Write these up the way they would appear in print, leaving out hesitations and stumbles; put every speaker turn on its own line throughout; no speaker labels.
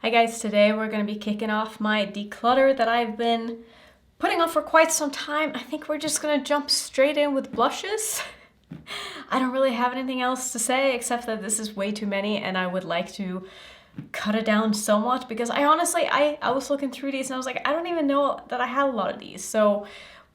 Hi guys, today we're going to be kicking off my declutter that I've been putting off for quite some time. I think we're just going to jump straight in with blushes. I don't really have anything else to say except that this is way too many and I would like to cut it down somewhat because I was looking through these and I was like, I don't even know that I had a lot of these. So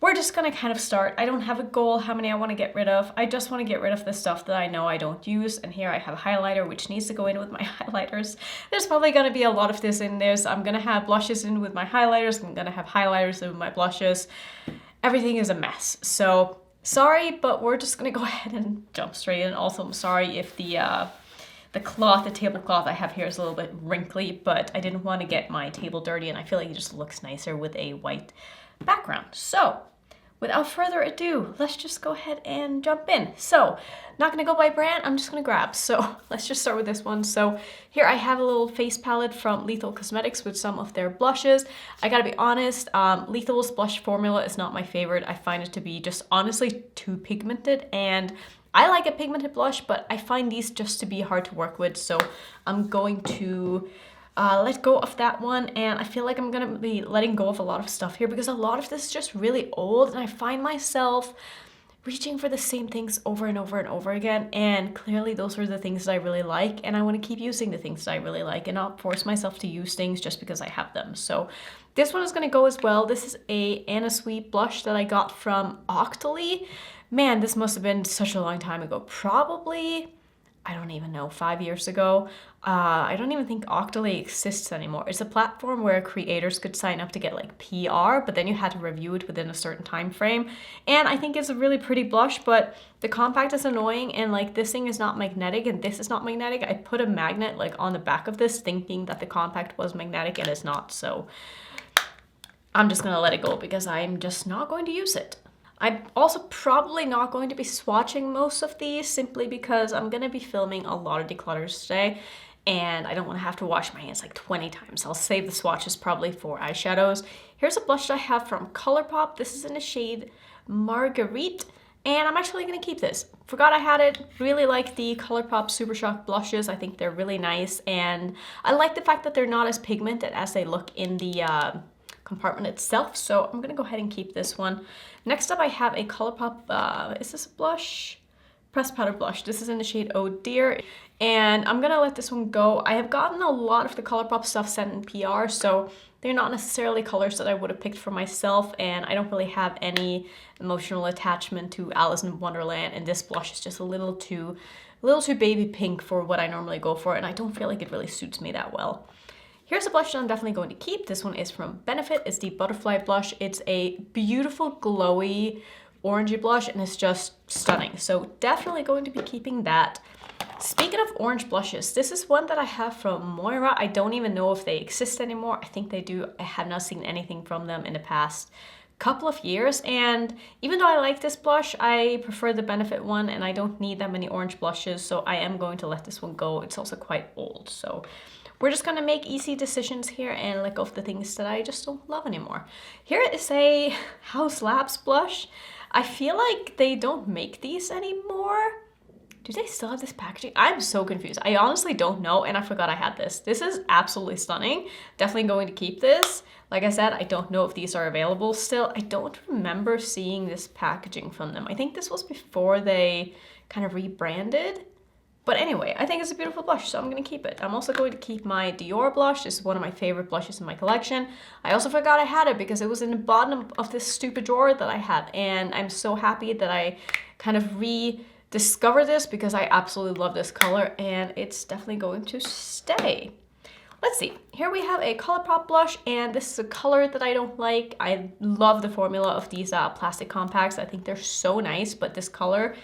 we're just gonna kind of start. I don't have a goal how many I want to get rid of. I just want to get rid of the stuff that I know I don't use. And here I have a highlighter which needs to go in with my highlighters. There's probably gonna be a lot of this in there. So I'm gonna have blushes in with my highlighters. I'm gonna have highlighters in with my blushes. Everything is a mess. So sorry, but we're just gonna go ahead and jump straight in. Also, I'm sorry if the tablecloth I have here is a little bit wrinkly, but I didn't want to get my table dirty and I feel like it just looks nicer with a white background. So without further ado, let's just go ahead and jump in. So, not gonna go by brand, I'm just gonna grab. So, let's just start with this one. So, here I have a little face palette from Lethal Cosmetics with some of their blushes. I gotta be honest, Lethal's blush formula is not my favorite. I find it to be just honestly too pigmented, and I like a pigmented blush, but I find these just to be hard to work with. So, I'm going to let go of that one, and I feel like I'm gonna be letting go of a lot of stuff here because a lot of this is just really old and I find myself reaching for the same things over and over and over again, and clearly those are the things that I really like and I want to keep using the things that I really like and not force myself to use things just because I have them. So this one is going to go as well. This is a Anna Sweet blush that I got from Octoly. Man, this must have been such a long time ago. Probably, I don't even know, 5 years ago. I don't even think Octoly exists anymore. It's a platform where creators could sign up to get like PR, but then you had to review it within a certain time frame. And I think it's a really pretty blush, but the compact is annoying and like this thing is not magnetic and this is not magnetic. I put a magnet like on the back of this thinking that the compact was magnetic and it's not. So I'm just gonna let it go because I'm just not going to use it. I'm also probably not going to be swatching most of these simply because I'm going to be filming a lot of declutters today and I don't want to have to wash my hands like 20 times. I'll save the swatches probably for eyeshadows. Here's a blush that I have from ColourPop. This is in the shade Marguerite and I'm actually going to keep this. Forgot I had it. Really like the ColourPop Super Shock blushes. I think they're really nice and I like the fact that they're not as pigmented as they look in the compartment itself, so I'm gonna go ahead and keep this one. Next up I have a ColourPop, is this a blush? Pressed powder blush. This is in the shade Oh Dear, and I'm gonna let this one go. I have gotten a lot of the ColourPop stuff sent in PR, so they're not necessarily colors that I would have picked for myself, and I don't really have any emotional attachment to Alice in Wonderland, and this blush is just a little too baby pink for what I normally go for, and I don't feel like it really suits me that well. Here's a blush that I'm definitely going to keep. This one is from Benefit. It's the Butterfly blush. It's a beautiful, glowy, orangey blush, and it's just stunning. So definitely going to be keeping that. Speaking of orange blushes, this is one that I have from Moira. I don't even know if they exist anymore. I think they do. I have not seen anything from them in the past couple of years, and even though I like this blush, I prefer the Benefit one, and I don't need that many orange blushes, so I am going to let this one go. It's also quite old, so we're just gonna make easy decisions here and let go of the things that I just don't love anymore. Here is a House Labs blush. I feel like they don't make these anymore. Do they still have this packaging? I'm so confused. I honestly don't know, and I forgot I had this. This is absolutely stunning. Definitely going to keep this. Like I said, I don't know if these are available still. I don't remember seeing this packaging from them. I think this was before they kind of rebranded. But anyway, I think it's a beautiful blush, so I'm going to keep it. I'm also going to keep my Dior blush. This is one of my favorite blushes in my collection. I also forgot I had it because it was in the bottom of this stupid drawer that I had. And I'm so happy that I kind of rediscovered this because I absolutely love this color and it's definitely going to stay. Let's see, here we have a ColourPop blush, and this is a color that I don't like. I love the formula of these plastic compacts. I think they're so nice, but this color,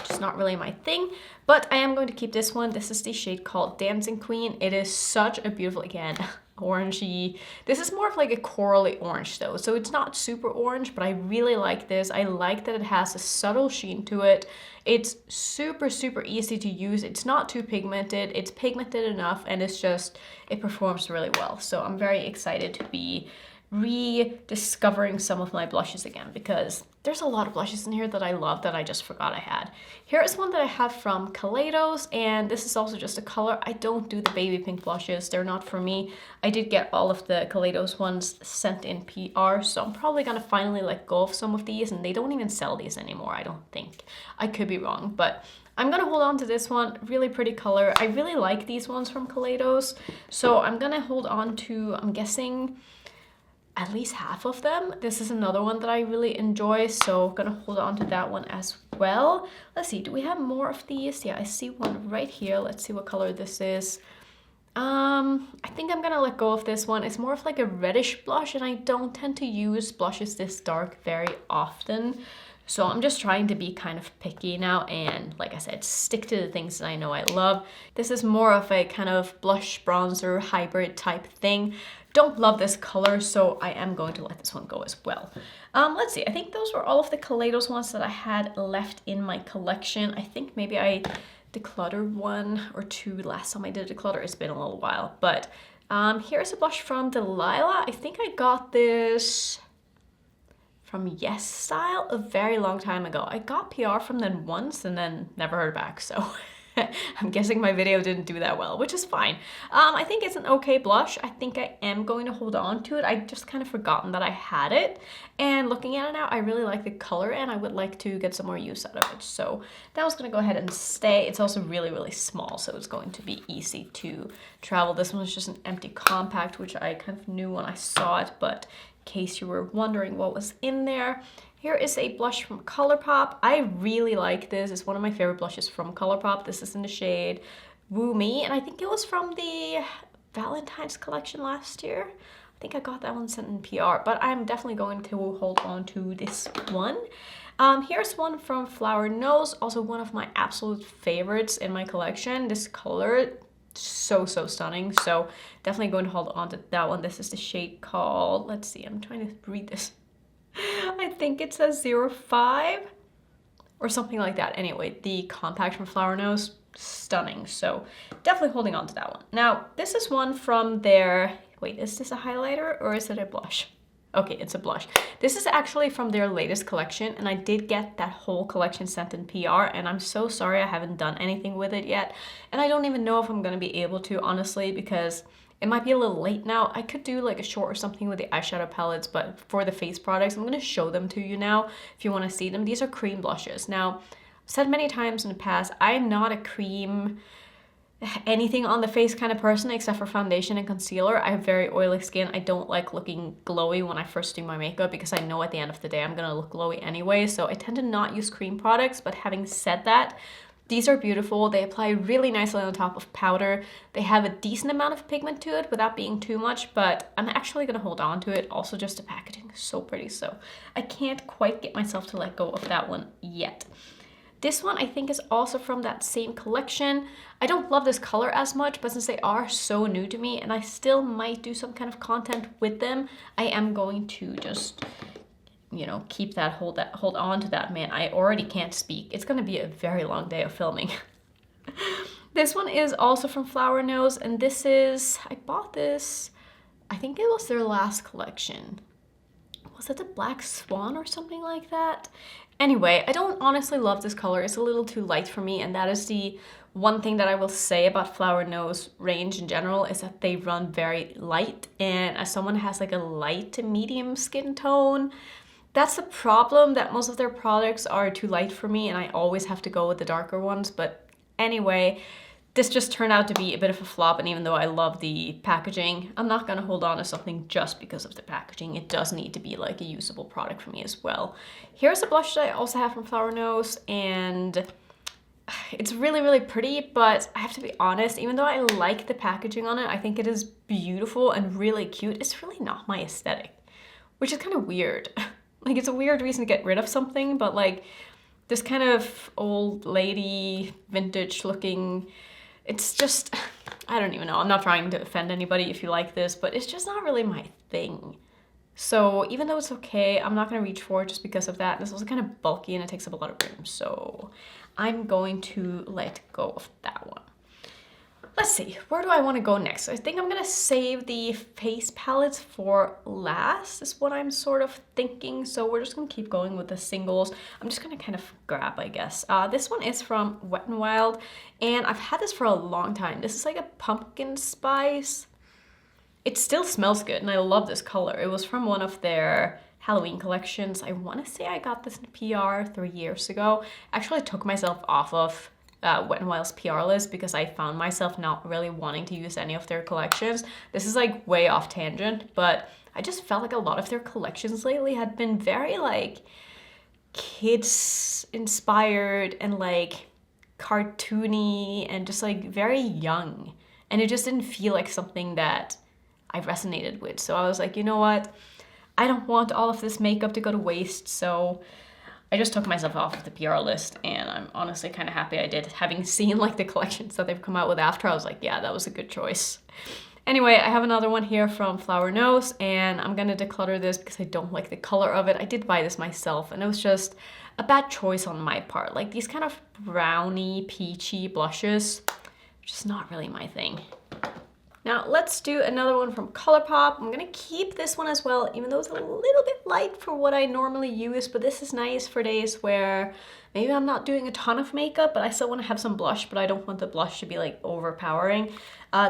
just not really my thing. But I am going to keep this one. This is the shade called Dancing Queen. It is such a beautiful, again, orangey. This is more of like a corally orange though, so it's not super orange, but I really like this. I like that it has a subtle sheen to it. It's super easy to use. It's not too pigmented. It's pigmented enough, and it performs really well. So I'm very excited to be rediscovering some of my blushes again, because there's a lot of blushes in here that I love that I just forgot I had. Here is one that I have from Kaleidos, and this is also just a color. I don't do the baby pink blushes. They're not for me. I did get all of the Kaleidos ones sent in PR, so I'm probably gonna finally let go of some of these, and they don't even sell these anymore, I don't think. I could be wrong, but I'm gonna hold on to this one. Really pretty color. I really like these ones from Kaleidos, so I'm gonna hold on to, I'm guessing, at least half of them. This is another one that I really enjoy, so I'm gonna hold on to that one as well. Let's see, do we have more of these? Yeah, I see one right here. Let's see what color this is. I think I'm gonna let go of this one. It's more of like a reddish blush, and I don't tend to use blushes this dark very often. So I'm just trying to be kind of picky now and, like I said, stick to the things that I know I love. This is more of a kind of blush bronzer hybrid type thing. Don't love this color, so I am going to let this one go as well. Let's see, I think those were all of the Kaleidos ones that I had left in my collection. I think maybe I decluttered one or two last time I did a declutter. It's been a little while, but here's a blush from Delilah. I think I got this from Yes Style a very long time ago. I got PR from them once and then never heard back, so I'm guessing my video didn't do that well, which is fine. I think it's an okay blush. I think I am going to hold on to it. I just kind of forgotten that I had it, and looking at it now, I really like the color and I would like to get some more use out of it. So that was gonna go ahead and stay. It's also really, really small, so it's going to be easy to travel. This one is just an empty compact, which I kind of knew when I saw it, but in case you were wondering what was in there. Here is a blush from ColourPop. I really like this. It's one of my favorite blushes from ColourPop. This is in the shade Woo Me, and I think it was from the Valentine's collection last year. I think I got that one sent in PR, but I'm definitely going to hold on to this one. Here's one from Flower Nose, also one of my absolute favorites in my collection. This color, so stunning, so definitely going to hold on to that one. This is the shade called, let's see, I'm trying to read this. I think it says 05 or something like that. Anyway, the compact from Flower Nose, stunning, so definitely holding on to that one. Now, this is one from their, wait, is this a highlighter or is it a blush? Okay, it's a blush. This is actually from their latest collection, and I did get that whole collection sent in PR, and I'm so sorry I haven't done anything with it yet. And I don't even know if I'm gonna be able to, honestly, because it might be a little late now. I could do like a short or something with the eyeshadow palettes, but for the face products, I'm gonna show them to you now if you wanna see them. These are cream blushes. Now, I've said many times in the past, I'm not a cream anything on the face kind of person except for foundation and concealer. I have very oily skin. I don't like looking glowy when I first do my makeup because I know at the end of the day I'm gonna look glowy anyway, so I tend to not use cream products. But having said that, these are beautiful. They apply really nicely on top of powder. They have a decent amount of pigment to it without being too much, but I'm actually gonna hold on to it. Also, just the packaging is so pretty, so I can't quite get myself to let go of that one yet. This one I think is also from that same collection. I don't love this color as much, but since they are so new to me and I still might do some kind of content with them, I am going to just, you know, keep that, hold on to that. Man, I already can't speak. It's gonna be a very long day of filming. This one is also from Flower Nose, and this is, I bought this, I think it was their last collection. Was it the Black Swan or something like that? Anyway, I don't honestly love this color. It's a little too light for me, and that is the one thing that I will say about Flower Nose range in general, is that they run very light, and as someone who has like a light to medium skin tone, that's the problem, that most of their products are too light for me and I always have to go with the darker ones. But anyway, this just turned out to be a bit of a flop, and even though I love the packaging, I'm not gonna hold on to something just because of the packaging. It does need to be like a usable product for me as well. Here's a blush that I also have from Flower Nose, and it's really pretty, but I have to be honest, even though I like the packaging on it, I think it is beautiful and really cute, it's really not my aesthetic, which is kind of weird. Like, it's a weird reason to get rid of something, but like this kind of old lady, vintage looking, it's just, I don't even know. I'm not trying to offend anybody if you like this, but it's just not really my thing. So even though it's okay, I'm not gonna reach for it just because of that. This is also kind of bulky and it takes up a lot of room, so I'm going to let go of that one. let's see, where do I want to go next? I think I'm gonna save the face palettes for last, is what I'm sort of thinking. So we're just gonna keep going with the singles. I'm just gonna kind of grab, I guess. This one is from Wet n Wild, and I've had this for a long time. This is like a pumpkin spice. It still smells good, and I love this color. It was from one of their Halloween collections. I want to say I got this in PR 3 years ago. Actually, I took myself off of Wet n Wild's PR list because I found myself not really wanting to use any of their collections. This is like way off tangent, but I just felt like a lot of their collections lately had been very like kids inspired and like cartoony and just like very young. And it just didn't feel like something that I resonated with. So I was like, you know what? I don't want all of this makeup to go to waste. So I just took myself off of the PR list, and I'm honestly kind of happy I did. Having seen like the collections that they've come out with after, I was like, yeah, that was a good choice. Anyway, I have another one here from Flower Nose, and I'm gonna declutter this because I don't like the color of it. I did buy this myself, and it was just a bad choice on my part. Like these kind of browny, peachy blushes, just not really my thing. Now let's do another one from ColourPop. I'm gonna keep this one as well, even though it's a little bit light for what I normally use, but this is nice for days where maybe I'm not doing a ton of makeup, but I still wanna have some blush, but I don't want the blush to be like overpowering.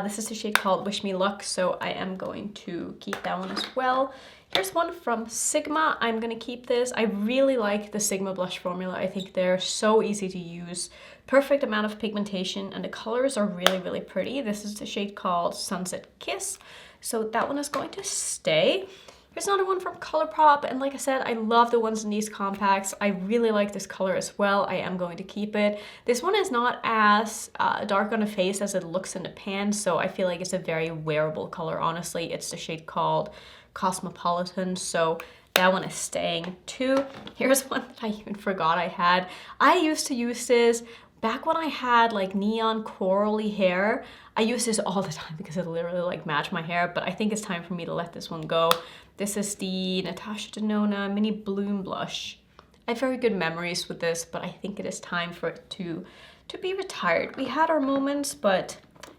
This is a shade called Wish Me Luck, so I am going to keep that one as well. Here's one from Sigma. I'm gonna keep this. I really like the Sigma blush formula. I think they're so easy to use. Perfect amount of pigmentation, and the colors are really, really pretty. This is the shade called Sunset Kiss. So that one is going to stay. Here's another one from ColourPop, and like I said, I love the ones in these compacts. I really like this color as well. I am going to keep it. This one is not as dark on the face as it looks in the pan, so I feel like it's a very wearable color, honestly. It's the shade called Cosmopolitan, so that one is staying too. Here's one that I even forgot I had. I used to use this back when I had like neon corally hair. I use this all the time because it literally like matched my hair, but I think it's time for me to let this one go. This is the Natasha Denona Mini Bloom Blush. I have very good memories with this, but I think it is time for it to be retired. We had our moments, but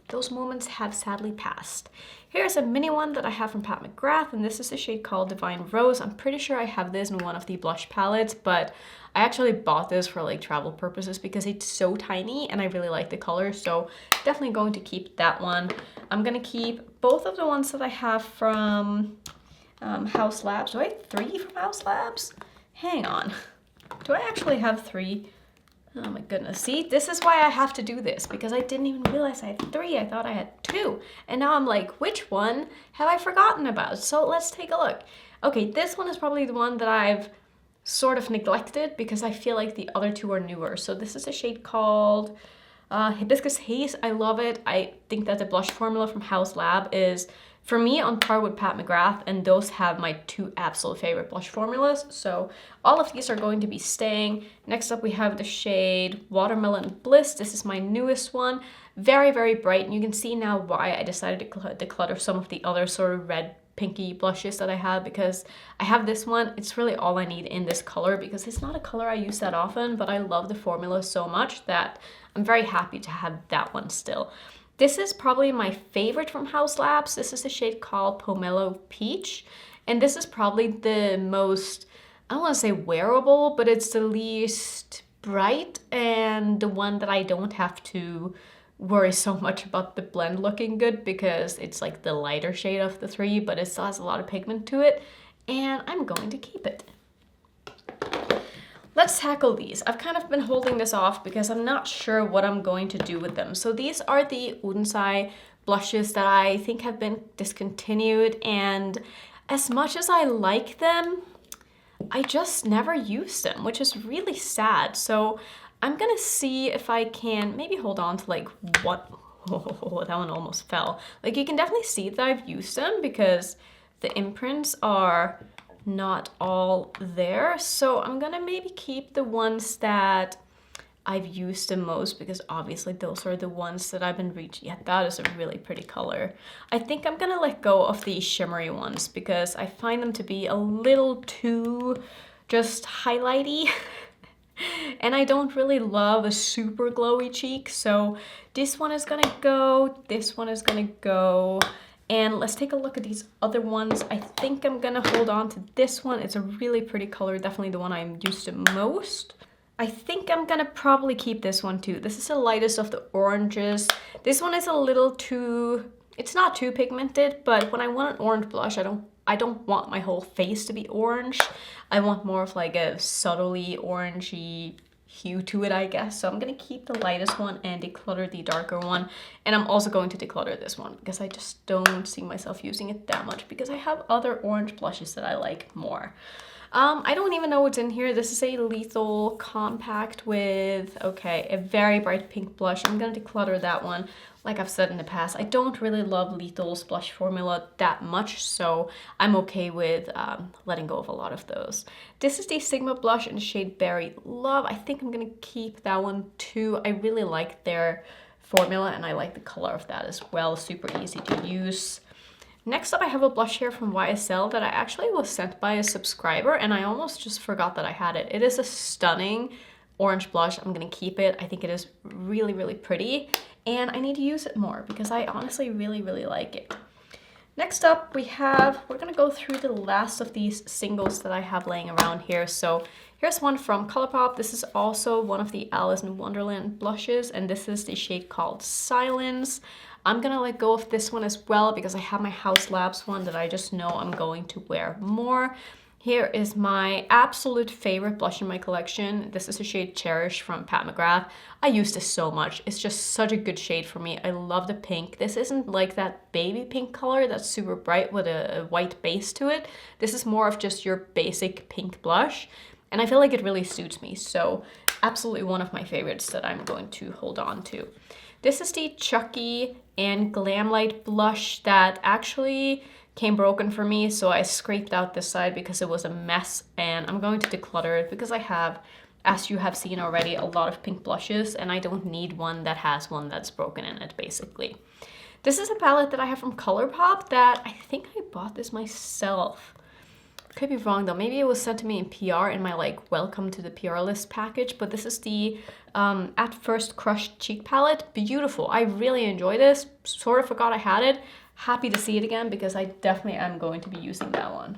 those moments have sadly passed. Here's a mini one that I have from Pat McGrath, and this is a shade called Divine Rose. I'm pretty sure I have this in one of the blush palettes, but I actually bought this for like travel purposes because it's so tiny and I really like the color, so definitely going to keep that one. I'm gonna keep both of the ones that I have from Haus Labs. Do I have 3 from Haus Labs? Hang on. Do I actually have 3? Oh my goodness. See, this is why I have to do this, because I didn't even realize I had 3. I thought I had 2. And now I'm like, which one have I forgotten about? So let's take a look. Okay, this one is probably the one that I've sort of neglected because I feel like the other 2 are newer. So this is a shade called Hibiscus Haze. I love it. I think that the blush formula from Haus Lab is, for me, on par with Pat McGrath, and those have my 2 absolute favorite blush formulas. So all of these are going to be staying. Next up, we have the shade Watermelon Bliss. This is my newest one. Very, very bright, and you can see now why I decided to declutter some of the other sort of red pinky blushes that I have, because I have this one. It's really all I need in this color because it's not a color I use that often, but I love the formula so much that I'm very happy to have that one still. This is probably my favorite from Haus Labs. This is a shade called Pomelo Peach, and this is probably the most, I don't want to say wearable, but it's the least bright and the one that I don't have to worry so much about the blend looking good because it's like the lighter shade of the 3, but it still has a lot of pigment to it, and I'm going to keep it. Let's tackle these. I've kind of been holding this off because I'm not sure what I'm going to do with them. So these are the Udensai blushes that I think have been discontinued, and as much as I like them, I just never used them, which is really sad. So I'm gonna see if I can maybe hold on to like what, oh, that one almost fell. Like you can definitely see that I've used them because the imprints are not all there. So I'm gonna maybe keep the ones that I've used the most because obviously those are the ones that I've been reaching. Yeah, that is a really pretty color. I think I'm gonna let go of the shimmery ones because I find them to be a little too just highlighty. And I don't really love a super glowy cheek, so this one is gonna go, this one is gonna go. And let's take a look at these other ones. I think I'm gonna hold on to this one. It's a really pretty color, definitely the one I'm used to most. I think I'm gonna probably keep this one too. This is the lightest of the oranges. This one is a little too, it's not too pigmented, but when I want an orange blush, I don't want my whole face to be orange. I want more of like a subtly orangey hue to it, I guess. So I'm gonna keep the lightest one and declutter the darker one. And I'm also going to declutter this one because I just don't see myself using it that much because I have other orange blushes that I like more. I don't even know what's in here. This is a lethal compact with, okay, a very bright pink blush. I'm gonna declutter that one. Like I've said in the past, I don't really love Lethal's blush formula that much, so I'm okay with letting go of a lot of those. This is the Sigma blush in the shade Berry Love. I think I'm gonna keep that one too. I really like their formula and I like the color of that as well. Super easy to use. Next up, I have a blush here from YSL that I actually was sent by a subscriber and I almost just forgot that I had it. It is a stunning orange blush. I'm gonna keep it. I think it is really, really pretty and I need to use it more because I honestly really, really like it. Next up, we're gonna go through the last of these singles that I have laying around here. So here's one from ColourPop. This is also one of the Alice in Wonderland blushes and this is the shade called Silence. I'm gonna let go of this one as well because I have my House Labs one that I just know I'm going to wear more. Here is my absolute favorite blush in my collection. This is the shade Cherish from Pat McGrath. I use this so much. It's just such a good shade for me. I love the pink. This isn't like that baby pink color that's super bright with a white base to it. This is more of just your basic pink blush. And I feel like it really suits me. So absolutely one of my favorites that I'm going to hold on to. This is the Chucky and Glamlight blush that actually came broken for me, so I scraped out this side because it was a mess and I'm going to declutter it because I have, as you have seen already, a lot of pink blushes and I don't need one that has one that's broken in it, basically. This is a palette that I have from ColourPop that I think I bought this myself. Could be wrong though. Maybe it was sent to me in PR in my like welcome to the PR list package, but this is the At First Crushed Cheek palette. Beautiful. I really enjoy this. Sort of forgot I had it. Happy to see it again because I definitely am going to be using that one.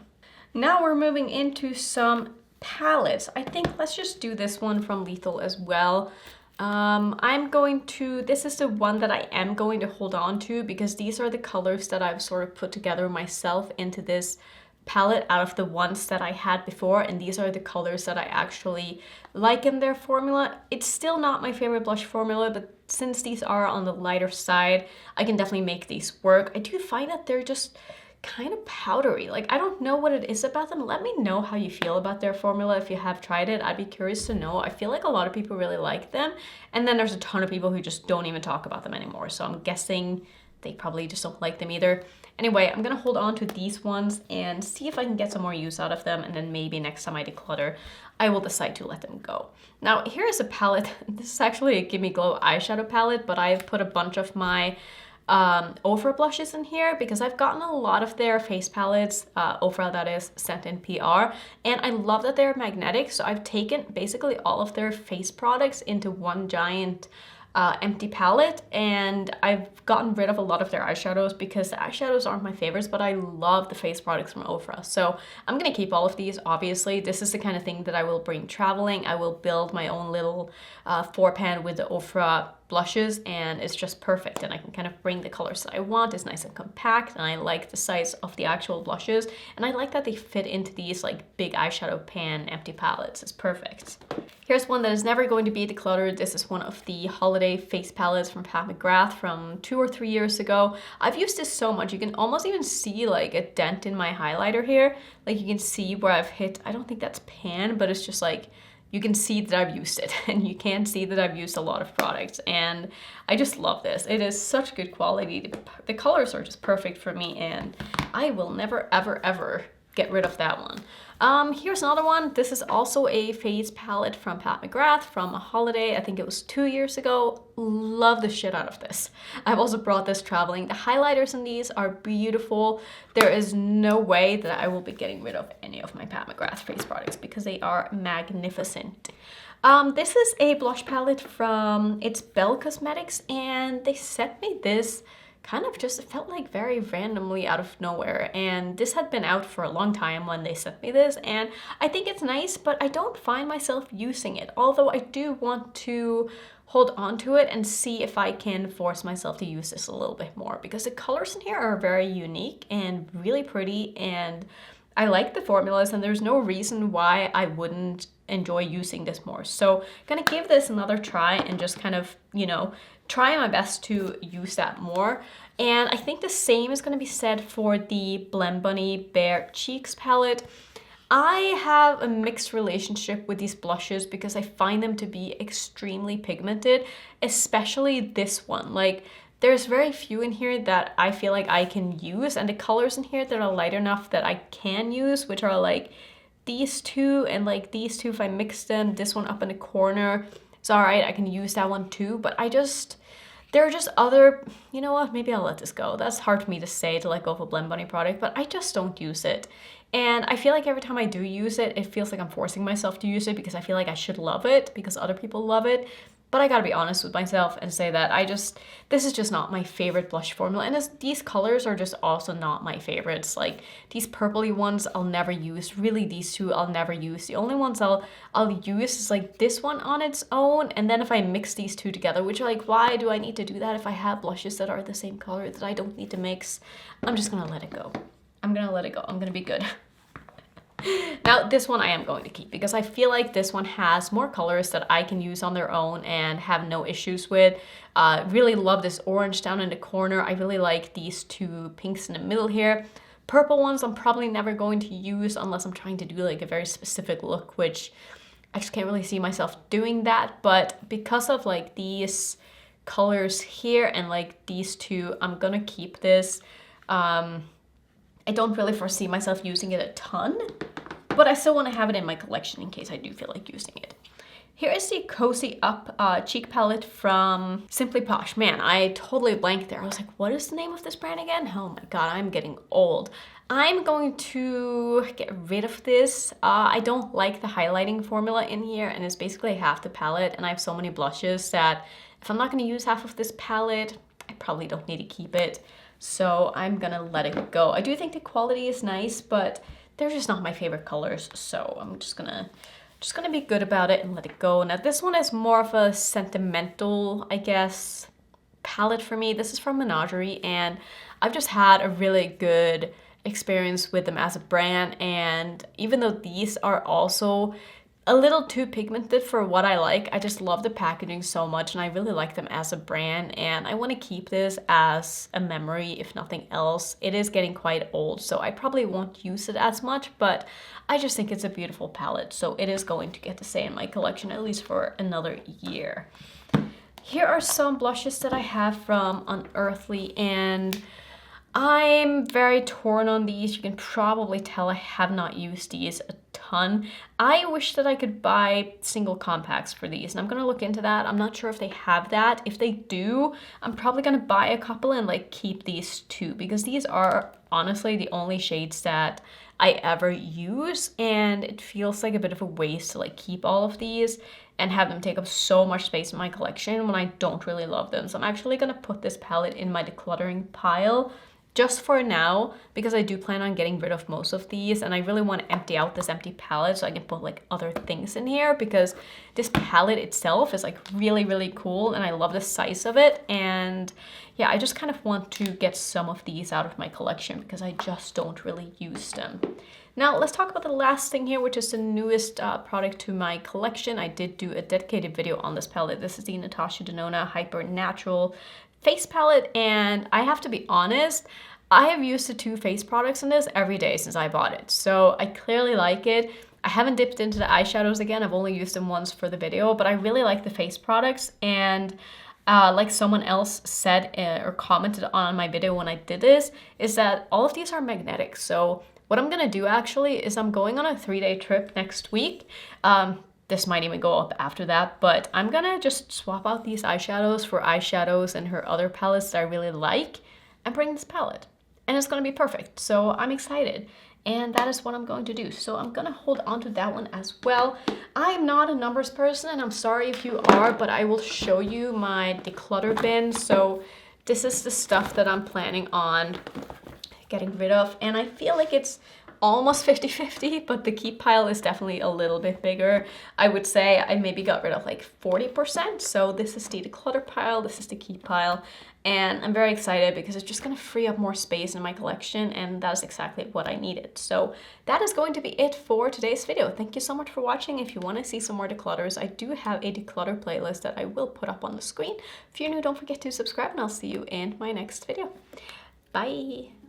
Now we're moving into some palettes. I think let's just do this one from Lethal as well. This is the one that I am going to hold on to because these are the colors that I've sort of put together myself into this palette out of the ones that I had before, and these are the colors that I actually like in their formula. It's still not my favorite blush formula, but since these are on the lighter side, I can definitely make these work. I do find that they're just kind of powdery. Like, I don't know what it is about them. Let me know how you feel about their formula if you have tried it. I'd be curious to know. I feel like a lot of people really like them, and then there's a ton of people who just don't even talk about them anymore, so I'm guessing they probably just don't like them either. Anyway, I'm gonna hold on to these ones and see if I can get some more use out of them, and then maybe next time I declutter, I will decide to let them go. Now, here is a palette. This is actually a Gimme Glow eyeshadow palette, but I've put a bunch of my Rephr blushes in here because I've gotten a lot of their face palettes, Rephr that is, sent in PR, and I love that they're magnetic, so I've taken basically all of their face products into one giant empty palette, and I've gotten rid of a lot of their eyeshadows because the eyeshadows aren't my favorites, but I love the face products from Rephr. So I'm gonna keep all of these, obviously. This is the kind of thing that I will bring traveling. I will build my own little 4-pan with the Rephr blushes, and it's just perfect, and I can kind of bring the colors that I want. It's nice and compact, and I like the size of the actual blushes, and I like that they fit into these like big eyeshadow pan empty palettes. It's perfect. Here's one that is never going to be decluttered. This is one of the holiday face palettes from Pat McGrath from 2 or 3 years ago. I've used this so much. You can almost even see like a dent in my highlighter here. Like, you can see where I've hit, I don't think that's pan, but it's just like, you can see that I've used it, and you can see that I've used a lot of products, and I just love this. It is such good quality. The colors are just perfect for me, and I will never, ever, ever get rid of that one. Here's another one. This is also a face palette from Pat McGrath from a holiday. I think it was 2 years ago. Love the shit out of this. I've also brought this traveling. The highlighters in these are beautiful. There is no way that I will be getting rid of any of my Pat McGrath face products because they are magnificent. This is a blush palette from It's Belle Cosmetics, and they sent me this kind of just, it felt like very randomly out of nowhere. And this had been out for a long time when they sent me this, and I think it's nice, but I don't find myself using it. Although I do want to hold on to it and see if I can force myself to use this a little bit more, because the colors in here are very unique and really pretty, and I like the formulas, and there's no reason why I wouldn't enjoy using this more. So gonna give this another try and just kind of, you know, try my best to use that more. And I think the same is gonna be said for the Blend Bunny Bare Cheeks palette. I have a mixed relationship with these blushes because I find them to be extremely pigmented, especially this one. Like, there's very few in here that I feel like I can use, and the colors in here that are light enough that I can use, which are like these two and like these two, if I mix them, this one up in the corner, it's all right, I can use that one too, but there are just other, you know what, maybe I'll let this go. That's hard for me to say, to let go of a Blend Bunny product, but I just don't use it. And I feel like every time I do use it, it feels like I'm forcing myself to use it because I feel like I should love it because other people love it. But I gotta be honest with myself and say that this is just not my favorite blush formula. And these colors are just also not my favorites. Like, these purpley ones I'll never use. Really, these two I'll never use. The only ones I'll use is like this one on its own. And then if I mix these two together, which are like, why do I need to do that if I have blushes that are the same color that I don't need to mix? I'm just gonna let it go. I'm gonna let it go. I'm gonna be good. Now, this one I am going to keep because I feel like this one has more colors that I can use on their own and have no issues with. Really love this orange down in the corner. I really like these two pinks in the middle here. Purple ones I'm probably never going to use unless I'm trying to do like a very specific look, which I just can't really see myself doing that. But because of like these colors here and like these two, I'm gonna keep this. I don't really foresee myself using it a ton, but I still want to have it in my collection in case I do feel like using it. Here is the Cozy Up cheek palette from Simply Posh. Man, I totally blanked there. I was like, what is the name of this brand again? Oh my god, I'm getting old. I'm going to get rid of this. I don't like the highlighting formula in here, and it's basically half the palette, and I have so many blushes that if I'm not going to use half of this palette, I probably don't need to keep it. So I'm gonna let it go. I do think the quality is nice, but they're just not my favorite colors. So I'm just gonna be good about it and let it go. Now this one is more of a sentimental, I guess, palette for me. This is from Menagerie, and I've just had a really good experience with them as a brand. And even though these are also a little too pigmented for what I like, I just love the packaging so much, and I really like them as a brand, and I want to keep this as a memory if nothing else. It is getting quite old, so I probably won't use it as much, but I just think it's a beautiful palette, so it is going to get to stay in my collection at least for another year. Here are some blushes that I have from Unearthly, and I'm very torn on these. You can probably tell I have not used these a ton. I wish that I could buy single compacts for these, and I'm gonna look into that. I'm not sure if they have that. If they do, I'm probably gonna buy a couple and like keep these two, because these are honestly the only shades that I ever use, and it feels like a bit of a waste to like keep all of these and have them take up so much space in my collection when I don't really love them. So I'm actually gonna put this palette in my decluttering pile just for now, because I do plan on getting rid of most of these, and I really want to empty out this empty palette so I can put like other things in here, because this palette itself is like really, really cool, and I love the size of it. And yeah, I just kind of want to get some of these out of my collection because I just don't really use them. Now let's talk about the last thing here, which is the newest product to my collection. I did do a dedicated video on this palette. This is the Natasha Denona Hyper Natural face palette, and I have to be honest, I have used the two face products in this every day since I bought it, so I clearly like it. I haven't dipped into the eyeshadows again. I've only used them once for the video, but I really like the face products. And like someone else said or commented on my video when I did this, is that all of these are magnetic. So what I'm gonna do actually is I'm going on a 3-day trip next week. This might even go up after that, but I'm gonna just swap out these eyeshadows for eyeshadows and her other palettes that I really like and bring this palette. And it's gonna be perfect, so I'm excited. and that is what I'm going to do. So I'm gonna hold on to that one as well. I'm not a numbers person, and I'm sorry if you are, but I will show you my declutter bin. So this is the stuff that I'm planning on getting rid of, and I feel like it's almost 50-50, but the keep pile is definitely a little bit bigger. I would say I maybe got rid of like 40%. So this is the declutter pile, this is the keep pile, and I'm very excited because it's just gonna free up more space in my collection, and that is exactly what I needed. So that is going to be it for today's video. Thank you so much for watching. If you want to see some more declutters, I do have a declutter playlist that I will put up on the screen. If you're new, don't forget to subscribe, and I'll see you in my next video. Bye!